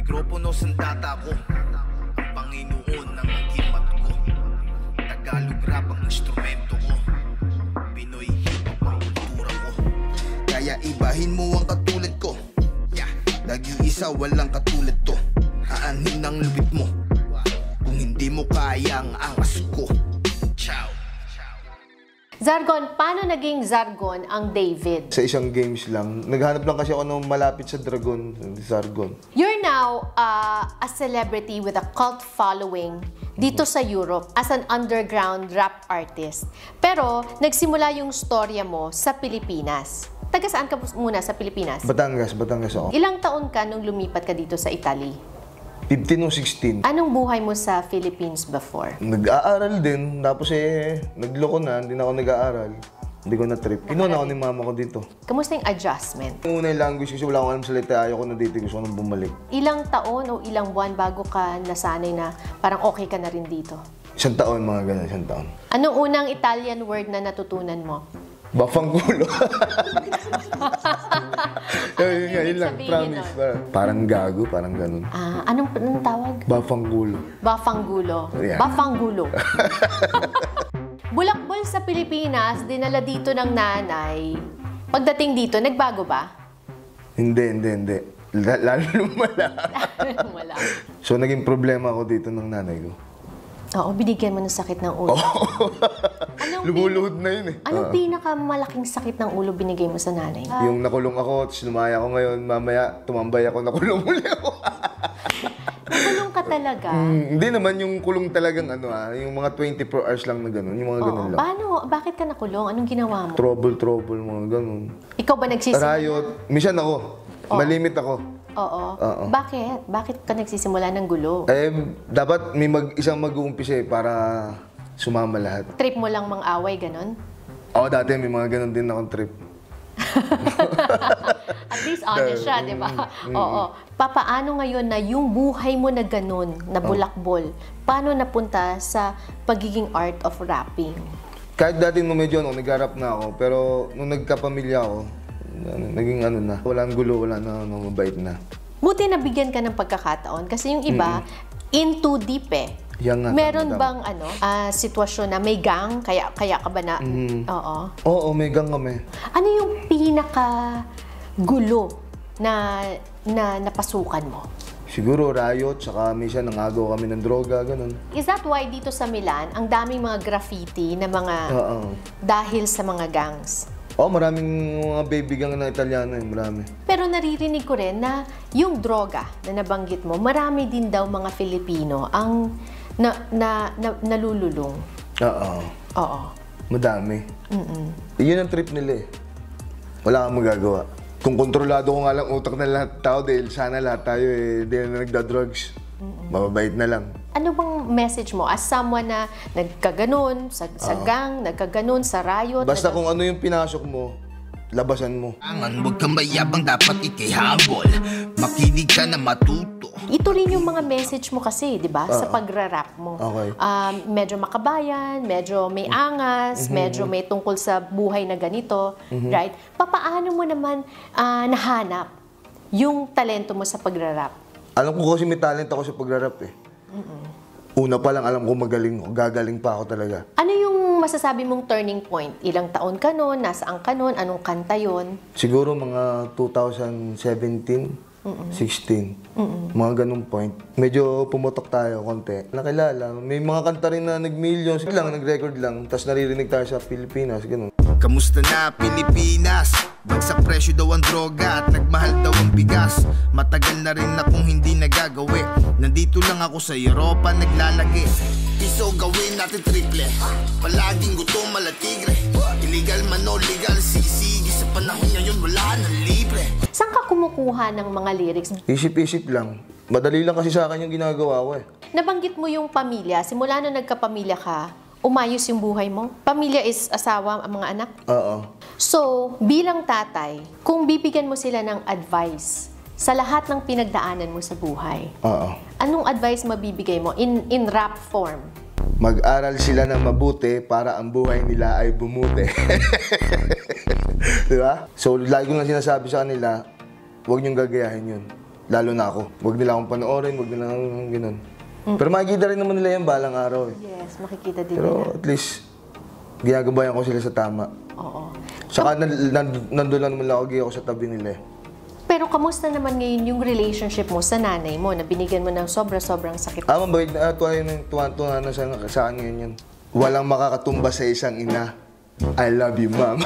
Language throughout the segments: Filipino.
Mikropono sandata ko, ang Panginoon ng agimat ko. Tagalog rap ang instrumento ko, Pinoy hip-hop ang kultura ko. Kaya ibahin mo ang katulad ko, nag-iisa walang katulad to. Aanhin ang lupit mo, kung hindi mo kaya ang angas ko. Ciao. Zargon, paano naging Zargon ang David? Sa isang games lang. Naghanap lang kasi ako ng malapit sa Dragon, Zargon. You're now a celebrity with a cult following dito sa Europe as an underground rap artist. Pero nagsimula yung storya mo sa Pilipinas. Taga saan ka muna sa Pilipinas? Batangas ako. Ilang taon ka nung lumipat ka dito sa Italy? 15 o 16. Anong buhay mo sa Philippines before? Nag-aaral din, tapos nagloko na, hindi na ako nag-aaral. Hindi ko na-trip. Kinuha ako ni mama ko dito. Kamusta yung adjustment? Yung una yung language kasi wala akong alam salita, ayaw ko na dito, gusto ko nang bumalik. Ilang taon o ilang buwan bago ka nasanay na parang okay ka na rin dito? 1 taon, mga ganun, 1 taon. Anong unang Italian word na natutunan mo? Bafanggulo. Yun lang, promise. Parang gago, parang ganun. Anong tawag? Bafanggulo. Bafanggulo. Yeah. Bafanggulo. Bulakbol sa Pilipinas, dinala dito ng nanay. Pagdating dito, nagbago ba? Hindi. Lalo lumala. Wala. So, naging problema ako dito ng nanay ko. Oo, binigyan mo ng sakit ng ulo. Lumuluhod na yun eh. Anong pinakamalaking sakit ng ulo binigay mo sa nanay? Yung nakulong ako, tapos lumaya ako ngayon, mamaya tumambay ako, nakulong uli ako. Nakulong ka talaga? Hindi naman yung kulong talagang yung mga 24 hours lang na gano'n, yung mga gano'n lang. Paano? Bakit ka nakulong? Anong ginawa mo? Trouble, mga gano'n. Ikaw ba nagsisimula? Riot. Minsan ako. Malimit ako. Oo. Bakit? Bakit ka nagsisimula ng gulo? Dapat may isang mag-uumpisa para sumama lahat. Trip mo lang mang away, ganon? Oo, dati may mga ganon din akong trip. At least honest siya, di ba? Oo. Papaano ngayon na yung buhay mo na ganon, na bulakbol, paano napunta sa pagiging art of rapping? Kahit dati nung medyo nag-rap na ako, pero nung nagkapamilya ako, naging na. Walang gulo, wala na, mabait na. Buti nabigyan ka ng pagkakataon kasi yung iba, in too deep eh. Meron bang sitwasyon na may gang? Kaya ka ba na? Oo, may gang kami. Ano yung pinaka-gulo na napasukan mo? Siguro riot, saka minsan nangagaw kami ng droga, ganun. Is that why dito sa Milan, ang daming mga graffiti na mga dahil sa mga gangs? Maraming mga baby gang na Italiano marami. Pero naririnig ko rin na yung droga na nabanggit mo, marami din daw mga Filipino ang nalululong. Oo. Madami. Yun ang trip nila eh. Wala kang magagawa. Kung kontrolado ko nga lang utak ng lahat tao dahil sana lahat tayo hindi na nagda-drugs. Mababait na lang. Ano bang message mo as someone na nagkaganon sa gang, nagkaganon sa riot? Basta kung ano yung pinasok mo, labasan mo. Huwag kang mayabang, dapat ikihabol. Makinig ka na matuto. Ito rin yung mga message mo kasi, di ba? Sa pagra-rap mo. Okay. Medyo makabayan, medyo may angas, medyo may tungkol sa buhay na ganito. Right? Papaano mo naman nahanap yung talento mo sa pagra-rap? Alam ko kasi may talent ako sa pagra-rap eh. Una pa lang alam ko magaling ako, gagaling pa ako talaga. Ano yung masasabi mong turning point? Ilang taon ka nun? Nasaan ka nun? Anong kanta yon? Siguro mga 2017, 16. Mga ganung point. Medyo pumutok tayo konti. Nakilala, may mga kanta rin na nag-millions lang, nag-record lang. Tapos naririnig tayo sa Pilipinas, ganun. Kamusta na Pilipinas? Bagsak presyo daw ang droga at nagmahal daw ang bigas. Matagal na rin akong hindi nagagawi. Nandito lang ako sa Europa naglalagi. Piso gawin natin triple. Palaging gutom malatigre. Illegal man o legal, sisigi sa panahon ngayon wala nang libre. Saan ka kumukuha ng mga lyrics? Isip-isip lang. Madali lang kasi sa akin yung ginagawa ko eh. Nabanggit mo yung pamilya. Simula na nagkapamilya ka, umayos yung buhay mo? Pamilya is asawa, ang mga anak? Oo. So, bilang tatay, kung bibigyan mo sila ng advice sa lahat ng pinagdaanan mo sa buhay, anong advice mabibigay mo in rap form? Mag-aral sila ng mabuti para ang buhay nila ay bumuti. Di ba? So, lagi ko lang sinasabi sa kanila, huwag niyong gagayahin yun. Lalo na ako. Huwag nila akong panoorin, huwag nila akong ganun. Pero makikita rin naman nila yan balang araw eh. Yes, makikita din Pero nila. at least, ginagabayan ko sila sa tama. Oo. Saka nandun lang naman ako sa tabi nila eh. Pero kamusta naman ngayon yung relationship mo sa nanay mo na binigyan mo ng sobra-sobrang sakit? Mabait na tuwa na sa akin ngayon yun. Walang makakatumba sa isang ina. I love you, ma'am.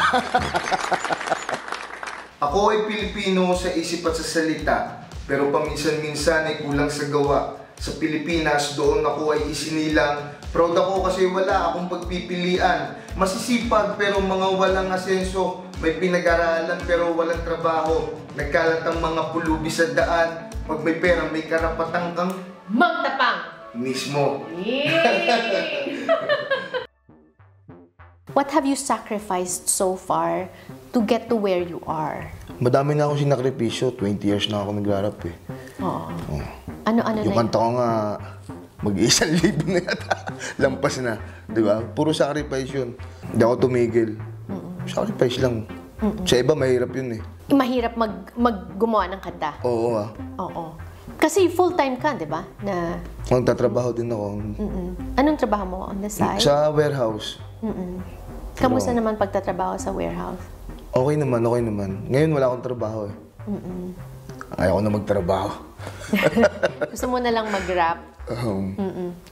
Ako ay Pilipino sa isip at sa salita, pero paminsan-minsan ay kulang sa gawa. Sa Pilipinas, doon ako ay isinilang. Proud ako kasi wala akong pagpipilian. Masisipag pero mga walang asenso. May pinag-aralan pero walang trabaho. Nagkalat ang mga pulubi sa daan. Pag may pera, may karapatang kang Magtapang! mismo. What have you sacrificed so far to get to where you are? Madami na akong sinakripisyo. 20 years na ako nagrarap eh. Oo. Ano-ano Yung na kanta ko nga, mag-1,000 na yata. Lampas na. Di ba? Puro sacrifice yun. Hindi ako tumigil. Sacrifice lang. Sa iba, mahirap yun eh. Mahirap gumawa ng kanta. Oo Oo. Kasi full-time ka, di ba? Na, Magtatrabaho din ako. anong trabaho mo on the side? Sa warehouse. Kamusta naman pagtatrabaho sa warehouse? Okay naman. Ngayon wala akong trabaho eh. Ayaw ko na magtrabaho. Gusto mo na lang mag-rap?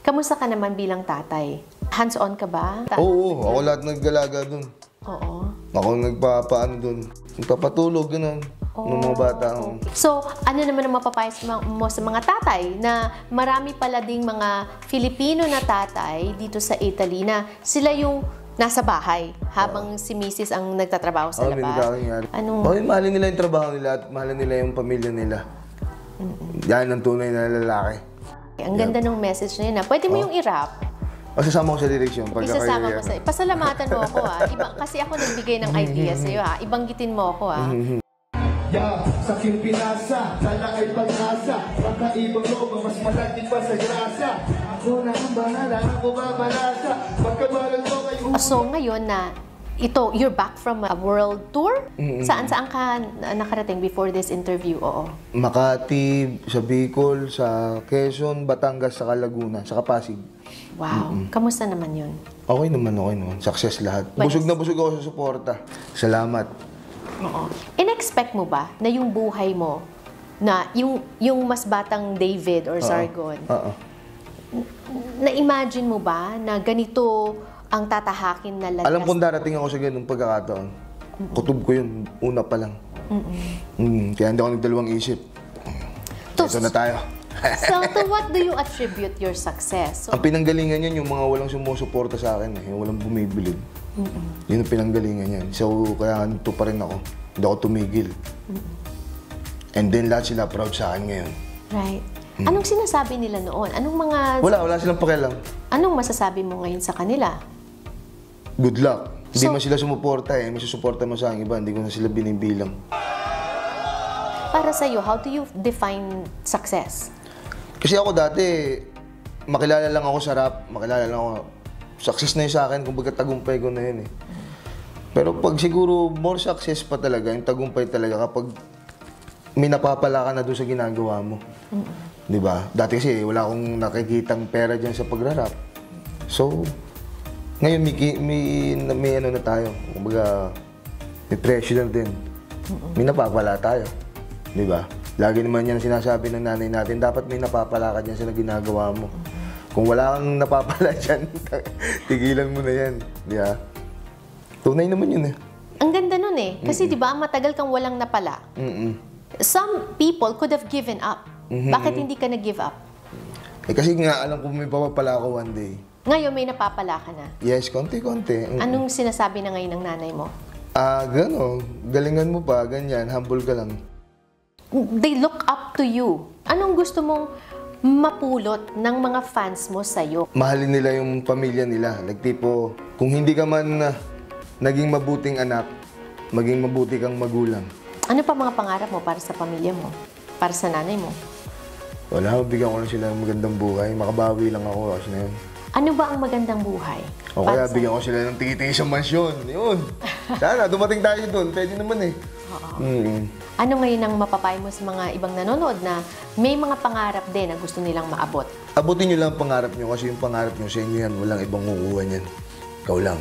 Kamusta ka naman bilang tatay? Hands-on ka ba? Oo, ako lahat naggalaga dun. Oo. Ako nagpapaano dun. Nagpapatulog, gano'n. Ng mga bata. So, ano naman ang mapapayas mo sa mga tatay na marami pala ding mga Filipino na tatay dito sa Italy na sila yung nasa bahay habang si Mrs. ang nagtatrabaho sa labas? Mahalin nila yung trabaho nila at mahalin nila yung pamilya nila. Yan ang tunay na lalaki. Ang ganda ng message na yun. Pwede mo yung i-rap. Masasama ko sa direksyon. Isasama ko sa'yo. Pasalamatan mo ako kasi ako nagbigay ng idea sa'yo Ibanggitin mo ako Sa Pilipinasa, sana ay pag-asa. Makaibang loob, mas malaki pa sa grasa. Ako na ang bahala, ako babalasa. Pagkabalan mo kayo. So ngayon na you're back from a world tour? Saan-saan ka nakarating before this interview? Oo. Makati, sa Bicol, sa Quezon, Batangas, sa Laguna, sa Pasig. Wow. Kamusta naman yun? Okay naman. Success lahat. Busog na busog ako sa suporta. Salamat. Oo. In-expect mo ba na yung buhay mo, na yung mas batang David or Sargon, na-imagine mo ba na ganito ang tatahakin na landas? Alam kong darating ako sa ganung pagkakataon. Kutob ko yun, una pa lang. Kaya hindi ako nagdalawang isip. Ito na tayo. So, to what do you attribute your success? Ang pinanggalingan yun, yung mga walang sumusuporta sa akin, yung walang bumibilib. Yun ang pinanggalingan yan. So, kaya nito pa rin ako. Hindi ako tumigil. And then, lahat sila proud sa akin ngayon. Right. Anong sinasabi nila noon? Anong mga... Wala silang pakialam. Anong masasabi mo ngayon sa kanila? Good luck. Hindi man sila sumuporta eh. May susuporta mo sa akin iba, hindi ko na sila binibilang. Para sa'yo, how do you define success? Kasi ako dati, makilala lang ako sa rap, makilala lang ako. Success na yun sa akin, kumbaga tagumpay ko na yun eh. Pero pag siguro more success pa talaga, yung tagumpay talaga kapag may napapala ka na doon sa ginagawa mo. Di ba? Dati kasi wala akong nakikitang pera dyan sa pagrarap. So, ngayon may ano na tayo. Kumbaga, may pressure din. May napapala tayo. Di ba? Lagi naman yan sinasabi ng nanay natin, dapat may napapala ka dyan sa ginagawa mo. Kung wala kang napapala dyan, tigilan mo na yan. Di ba? Tunay naman yun eh. Ang ganda nun eh. Kasi di ba, matagal kang walang napala. Some people could have given up. Bakit hindi ka nag-give up? Eh kasi nga, alam ko may papapala ako one day. Ngayon may napapala ka na. Yes, konti-konti. Anong sinasabi na ngayon ng nanay mo? Gano'n. Galingan mo pa, ganyan. Humble ka lang. They look up to you. Anong gusto mong mapulot ng mga fans mo sa'yo? Mahalin nila yung pamilya nila. Like tipo, kung hindi ka man naging mabuting anak, maging mabuti kang magulang. Ano pa mga pangarap mo para sa pamilya mo? Para sa nanay mo? Wala, bigyan ko lang sila ng magandang buhay. Makabawi lang ako kasi na yun. Ano ba ang magandang buhay? O kaya bigyan ko sila ng titi sa mansyon. Yun. Sana, dumating tayo doon. Pwede naman eh. Ano ngayon ang mapapayo mo sa mga ibang nanonood na may mga pangarap din na gusto nilang maabot? Abutin nyo lang ang pangarap nyo kasi yung pangarap nyo sa inyo yan, walang ibang kukuha niyan. Ikaw lang.